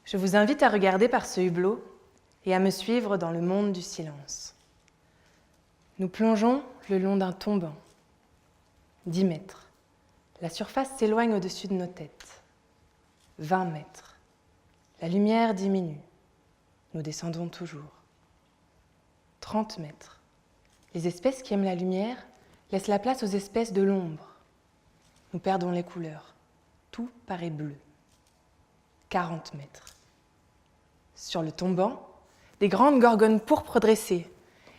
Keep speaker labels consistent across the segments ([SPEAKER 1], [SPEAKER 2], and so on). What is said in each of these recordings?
[SPEAKER 1] Je vous invite à regarder par ce hublot et à me suivre dans le monde du silence. Nous plongeons le long d'un tombant. 10 mètres. La surface s'éloigne au-dessus de nos têtes. 20 mètres. La lumière diminue. Nous descendons toujours. 30 mètres. Les espèces qui aiment la lumière laissent la place aux espèces de l'ombre. Nous perdons les couleurs. Tout paraît bleu. 40 mètres. Sur le tombant, des grandes gorgones pourpres dressées,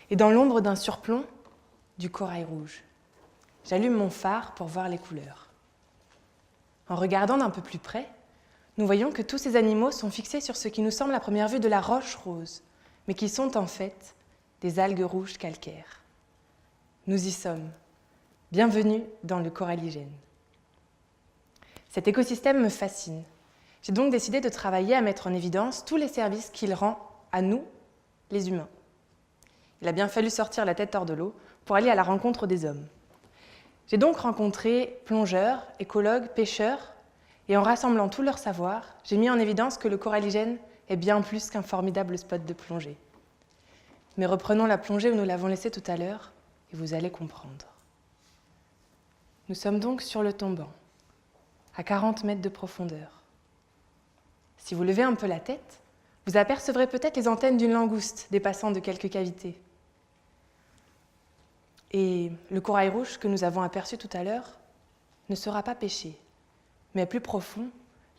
[SPEAKER 1] et dans l'ombre d'un surplomb, du corail rouge. J'allume mon phare pour voir les couleurs. En regardant d'un peu plus près, nous voyons que tous ces animaux sont fixés sur ce qui nous semble à première vue de la roche rose, mais qui sont en fait des algues rouges calcaires. Nous y sommes. Bienvenue dans le coralligène. Cet écosystème me fascine. J'ai donc décidé de travailler à mettre en évidence tous les services qu'il rend à nous, les humains. Il a bien fallu sortir la tête hors de l'eau pour aller à la rencontre des hommes. J'ai donc rencontré plongeurs, écologues, pêcheurs, et en rassemblant tout leur savoir, j'ai mis en évidence que le coralligène est bien plus qu'un formidable spot de plongée. Mais reprenons la plongée où nous l'avons laissée tout à l'heure, et vous allez comprendre. Nous sommes donc sur le tombant, à 40 mètres de profondeur. Si vous levez un peu la tête, vous apercevrez peut-être les antennes d'une langouste dépassant de quelques cavités. Et le corail rouge que nous avons aperçu tout à l'heure ne sera pas pêché, mais plus profond,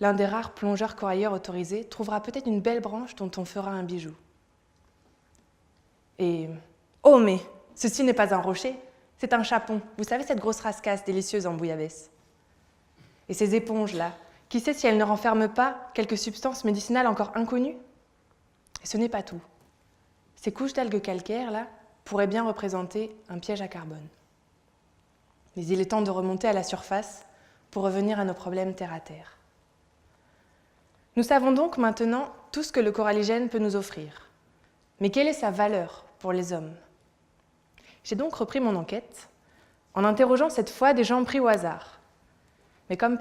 [SPEAKER 1] l'un des rares plongeurs corailleurs autorisés trouvera peut-être une belle branche dont on fera un bijou. Et oh mais, ceci n'est pas un rocher, c'est un chapon. Vous savez cette grosse rascasse délicieuse en bouillabaisse. Et ces éponges-là, qui sait si elles ne renferment pas quelques substances médicinales encore inconnues? Et ce n'est pas tout. Ces couches d'algues calcaires-là pourraient bien représenter un piège à carbone. Mais il est temps de remonter à la surface pour revenir à nos problèmes terre à terre. Nous savons donc maintenant tout ce que le coralligène peut nous offrir. Mais quelle est sa valeur pour les hommes? J'ai donc repris mon enquête en interrogeant cette fois des gens pris au hasard. Mais comme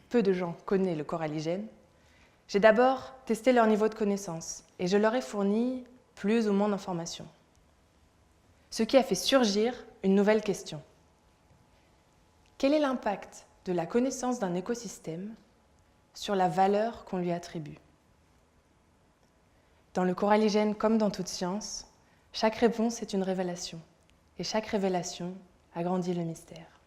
[SPEAKER 1] peu de gens connaissent le coralligène, j'ai d'abord testé leur niveau de connaissance et je leur ai fourni plus ou moins d'informations. Ce qui a fait surgir une nouvelle question. Quel est l'impact de la connaissance d'un écosystème sur la valeur qu'on lui attribue? Dans le coralligène comme dans toute science, chaque réponse est une révélation et chaque révélation agrandit le mystère.